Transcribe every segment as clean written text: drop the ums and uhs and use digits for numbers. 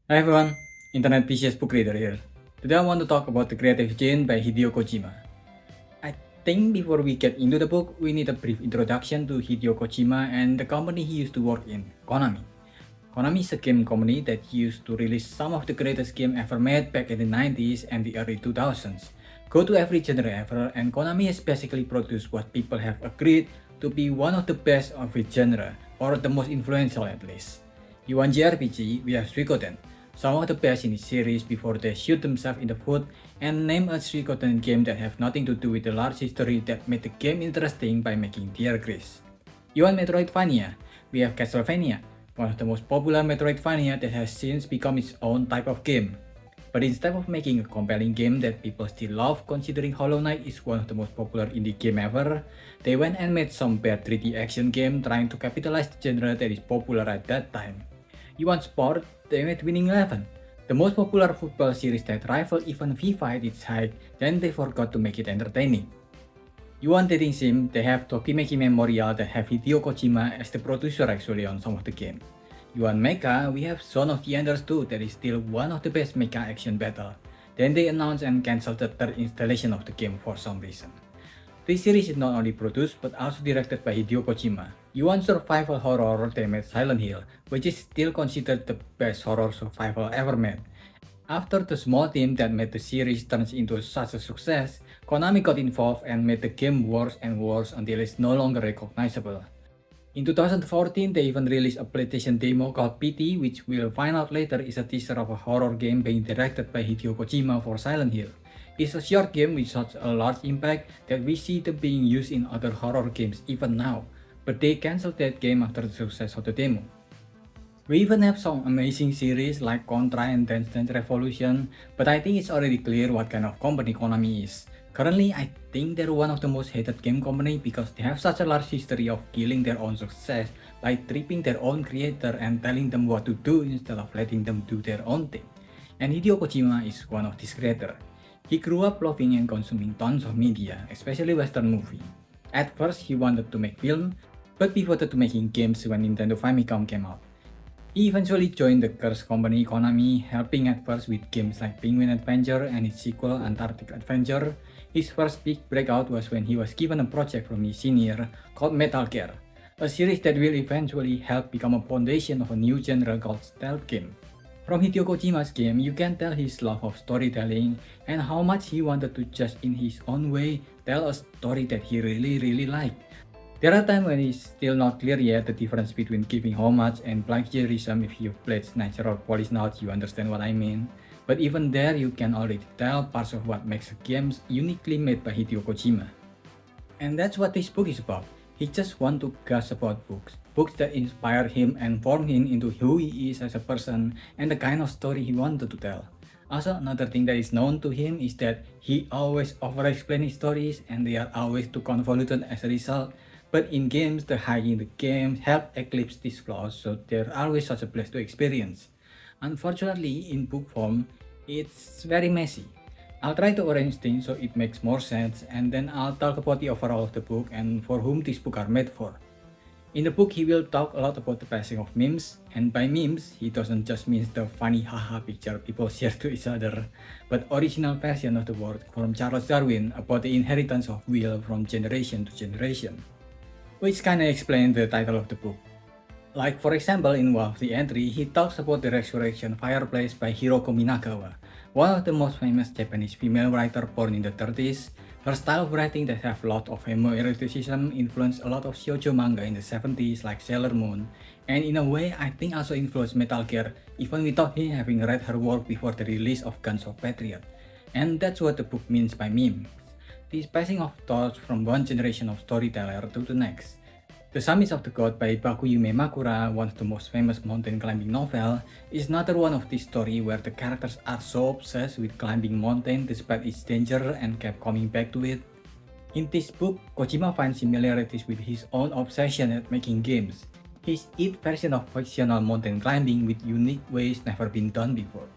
Hi everyone, Internet PCS book reader here. Today I want to talk about The Creative Gene by Hideo Kojima. I think before we get into the book, we need a brief introduction to Hideo Kojima and the company he used to work in, Konami. Konami is a game company that used to release some of the greatest games ever made back in the 90s and the early 2000s. Go to every genre ever, and Konami has basically produced what people have agreed to be one of the best of its genre, or the most influential at least. You want JRPG, we have Suikoden, some of the best in the series before they shoot themselves in the foot and name a Suikoden game that have nothing to do with the large history that made the game interesting by making Dear Gris. You want Metroidvania? We have Castlevania, one of the most popular Metroidvania that has since become its own type of game. But instead of making a compelling game that people still love, considering Hollow Knight is one of the most popular indie game ever, they went and made some bad 3D action game trying to capitalize the genre that is popular at that time. You want sport? They made Winning Eleven, the most popular football series that rivaled even FIFA at its height, then they forgot to make it entertaining. You want dating sim? They have Tokimeki Memoir that have Hideo Kojima as the producer actually on some of the game. You want mecha? We have Zone of the Enders 2 that is still one of the best mecha action battle. Then they announced and cancelled the third installation of the game for some reason. This series is not only produced but also directed by Hideo Kojima. You want survival horror? They made Silent Hill, which is still considered the best horror survival ever made. After the small team that made the series turns into such a success, Konami got involved and made the game worse and worse until it's no longer recognizable. In 2014, they even released a PlayStation demo called PT, which we'll find out later is a teaser of a horror game being directed by Hideo Kojima for Silent Hill. It's a short game with such a large impact that we see them being used in other horror games even now, but they cancelled that game after the success of the demo. We even have some amazing series like Contra and Dance Dance Revolution, but I think it's already clear what kind of company Konami is. Currently, I think they're one of the most hated game company because they have such a large history of killing their own success by tripping their own creator and telling them what to do instead of letting them do their own thing. And Hideo Kojima is one of these creators. He grew up loving and consuming tons of media, especially Western movie. At first, he wanted to make film, but pivoted to making games when Nintendo Famicom came out. He eventually joined the cursed company Konami, helping at first with games like Penguin Adventure and its sequel Antarctic Adventure. His first big breakout was when he was given a project from his senior called Metal Gear, a series that will eventually help become a foundation of a new genre called stealth game. From Hideo Kojima's game, you can tell his love of storytelling and how much he wanted to just in his own way tell a story that he really liked. There are times when it's still not clear yet the difference between giving homage and plagiarism. If you've played Natural Police Note, you understand what I mean. But even there, you can already tell parts of what makes a game uniquely made by Hideo Kojima. And that's what this book is about. He just wants to gush about books that inspire him and form him into who he is as a person and the kind of story he wanted to tell. Also, another thing that is known to him is that he always over-explains his stories and they are always too convoluted as a result. But in games, the high in the game help eclipse these flaws, so they're always such a place to experience. Unfortunately, in book form, it's very messy. I'll try to arrange things so it makes more sense, and then I'll talk about the overall of the book and for whom this book are made for. In the book, he will talk a lot about the passing of memes, and by memes, he doesn't just mean the funny haha picture people share to each other, but original version of the word from Charles Darwin about the inheritance of will from generation to generation. Which kinda explains the title of the book. Like for example, in one of the entry, he talks about the resurrection fireplace by Hiroko Minagawa, one of the most famous Japanese female writer born in the 30s. Her style of writing that have a lot of homoeroticism influenced a lot of shoujo manga in the 70s like Sailor Moon, and in a way I think also influenced Metal Gear even without him having read her work before the release of Guns of Patriot. And that's what the book means by meme. This passing of thoughts from one generation of storyteller to the next. The Summits of the God by Bakuyume Makura, one of the most famous mountain climbing novel, is another one of these stories where the characters are so obsessed with climbing mountain despite its danger and kept coming back to it. In this book, Kojima finds similarities with his own obsession at making games. His it version of fictional mountain climbing with unique ways never been done before.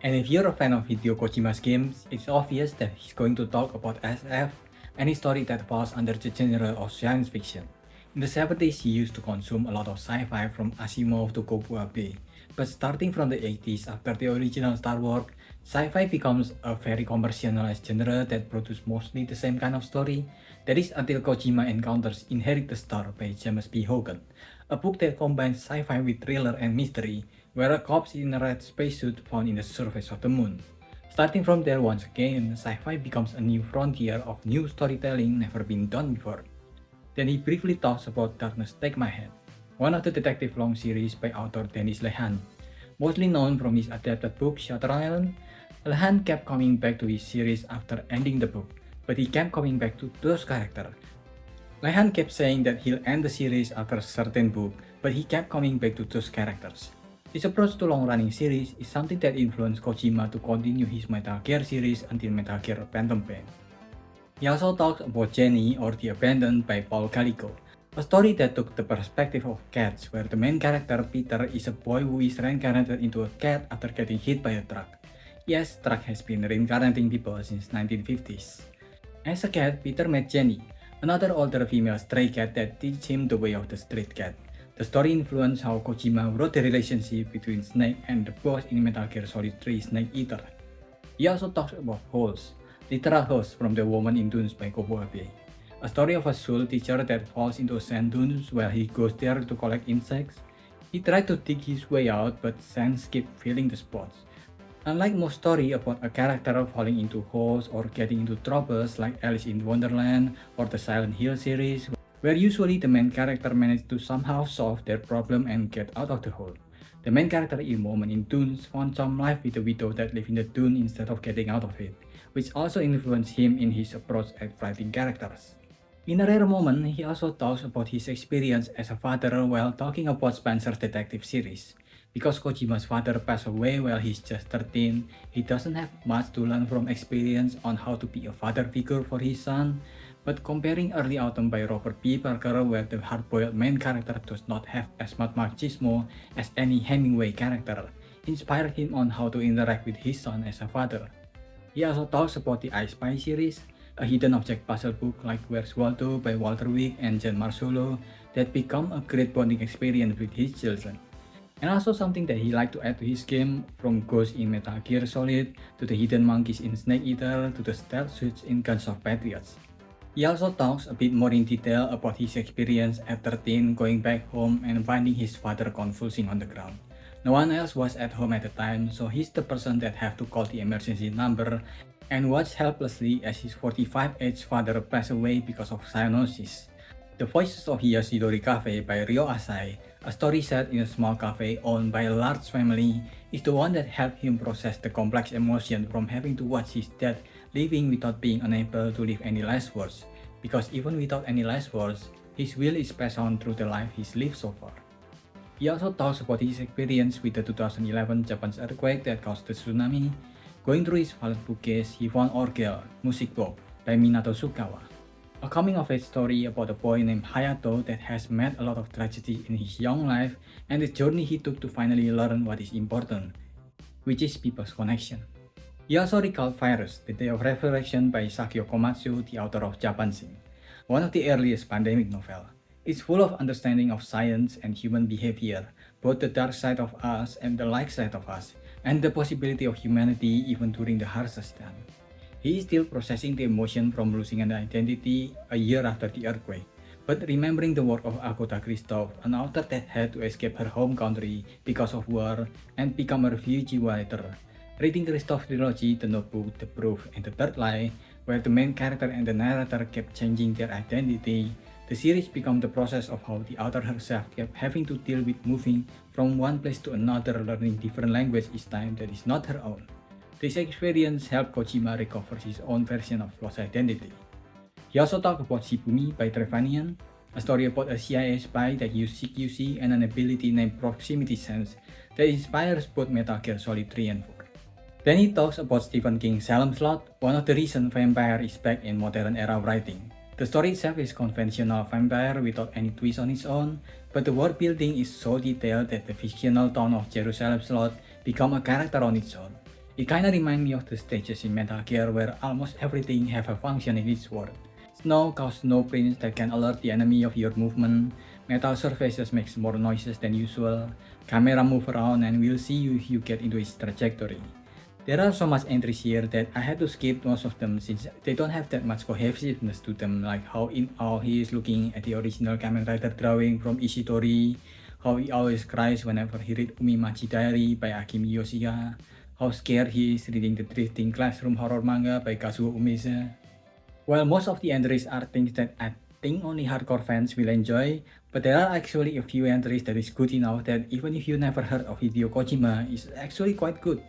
And if you're a fan of Hideo Kojima's games, it's obvious that he's going to talk about SF, any story that falls under the genre of science fiction. In the 70s, he used to consume a lot of sci-fi from Asimov to Kobuabe, But starting from the 80s, after the original Star Wars, sci-fi becomes a very commercialized genre that produces mostly the same kind of story. That is until Kojima encounters Inherit the Star by James B. Hogan, a book that combines sci-fi with thriller and mystery, where a corpse in a red spacesuit found in the surface of the moon. Starting from there once again, sci-fi becomes a new frontier of new storytelling never been done before. Then he briefly talks about Darkness Take My Hand, one of the detective long series by author Dennis Lehane. Mostly known from his adapted book Shutter Island, Lehane kept coming back to his series after ending the book, but he kept coming back to those characters. Lehane kept saying that he'll end the series after a certain book, but he kept coming back to those characters. This approach to long-running series is something that influenced Kojima to continue his Metal Gear series until Metal Gear Phantom Pain. He also talks about Jenny or The Abandoned by Paul Gallico, a story that took the perspective of cats, where the main character, Peter, is a boy who is reincarnated into a cat after getting hit by a truck. Yes, truck has been reincarnating people since 1950s. As a cat, Peter met Jenny, another older female stray cat that teaches him the way of the street cat. The story influenced how Kojima wrote the relationship between Snake and the boss in Metal Gear Solid 3 Snake Eater. He also talks about holes, literal holes from The Woman in Dunes by Kobo Abe, a story of a soul teacher that falls into sand dunes while he goes there to collect insects. He tried to dig his way out, but sands keep filling the spots. Unlike most stories about a character falling into holes or getting into troubles like Alice in Wonderland or the Silent Hill series, where usually the main character manages to somehow solve their problem and get out of the hole. The main character in Woman in Dunes found some life with a widow that lived in the dune instead of getting out of it, which also influenced him in his approach at writing characters. In a rare moment, he also talks about his experience as a father while talking about Spencer's detective series. Because Kojima's father passed away while he's just 13, he doesn't have much to learn from experience on how to be a father figure for his son. But comparing Early Autumn by Robert B. Parker, where the hard-boiled main character does not have as much machismo as any Hemingway character, inspired him on how to interact with his son as a father. He also talks about the I Spy series, a hidden object puzzle book like Where's Waldo by Walter Wick and Jen Marsolo that become a great bonding experience with his children. And also something that he liked to add to his game, from Ghosts in Metal Gear Solid to the hidden monkeys in Snake Eater to the stealth suits in Guns of Patriots. He also talks a bit more in detail about his experience at 13 going back home and finding his father convulsing on the ground. No one else was at home at the time, so he's the person that have to call the emergency number and watch helplessly as his 45-age father passed away because of cyanosis. The Voices of Hiyashidori Cafe by Ryo Asai, a story set in a small cafe owned by a large family, is the one that helped him process the complex emotion from having to watch his dad living without being unable to live any last words, because even without any last words, his will is passed on through the life he's lived so far. He also talks about his experience with the 2011 Japanese earthquake that caused the tsunami. Going through his wallet bookcase, he found Orgel, Music Book by Minato Sukawa, a coming-of-age story about a boy named Hayato that has met a lot of tragedy in his young life and the journey he took to finally learn what is important, which is people's connection. He also recalled Virus, The Day of Resurrection by Sakio Komatsu, the author of Japansing, one of the earliest pandemic novels. It's full of understanding of science and human behavior, both the dark side of us and the light side of us, and the possibility of humanity even during the harshest time. He is still processing the emotion from losing an identity a year after the earthquake, but remembering the work of Agatha Christophe, an author that had to escape her home country because of war and become a refugee later. Reading Christophe's trilogy, The Notebook, The Proof, and The Third Lie, where the main character and the narrator kept changing their identity, the series became the process of how the author herself kept having to deal with moving from one place to another, learning different language each time that is not her own. This experience helped Kojima recover his own version of lost identity. He also talked about Shibumi by Trevanian, a story about a CIA spy that used CQC and an ability named Proximity Sense that inspires both Metal Gear Solid 3 and 4. Then he talks about Stephen King's Salem Slot, one of the reasons vampire is back in modern era writing. The story itself is conventional vampire without any twist on its own, but the world building is so detailed that the fictional town of Jerusalem Slot become a character on its own. It kinda reminds me of the stages in Metal Gear where almost everything have a function in its world. Snow causes snow prints that can alert the enemy of your movement. Metal surfaces makes more noises than usual, camera move around and we'll see you if you get into his trajectory. There are so much entries here that I had to skip most of them since they don't have that much cohesiveness to them, like how in awe he is looking at the original Kamen Rider drawing from Ishitori, how he always cries whenever he reads Umimachi Diary by Akimi Yoshida, how scared he is reading the Drifting Classroom horror manga by Kazuo Umezu. While most of the entries are things that I think only hardcore fans will enjoy, but there are actually a few entries that is good enough that even if you never heard of Hideo Kojima, is actually quite good.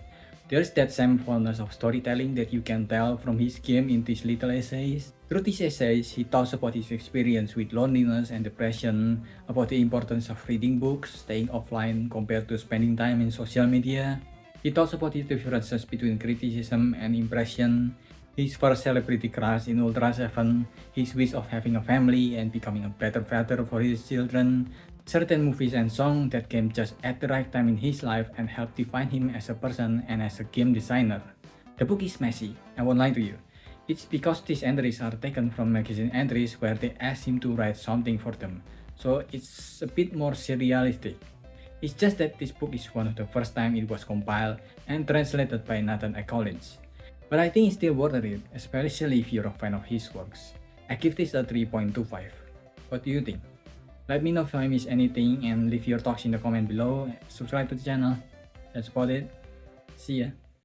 There's that same fondness of storytelling that you can tell from his game in these little essays. Through these essays, he talks about his experience with loneliness and depression, about the importance of reading books, staying offline compared to spending time in social media. He talks about his differences between criticism and impression, his first celebrity crush in Ultra 7, his wish of having a family and becoming a better father for his children, certain movies and songs that came just at the right time in his life and helped define him as a person and as a game designer. The book is messy, I won't lie to you. It's because these entries are taken from magazine entries where they asked him to write something for them, so it's a bit more surrealistic. It's just that this book is one of the first time it was compiled and translated by Nathan A. Collins. But I think it's still worth it, especially if you're a fan of his works. I give this a 3.25. What do you think? Let me know if I missed anything and leave your thoughts in the comment below. Subscribe to the channel. That's about it. See ya.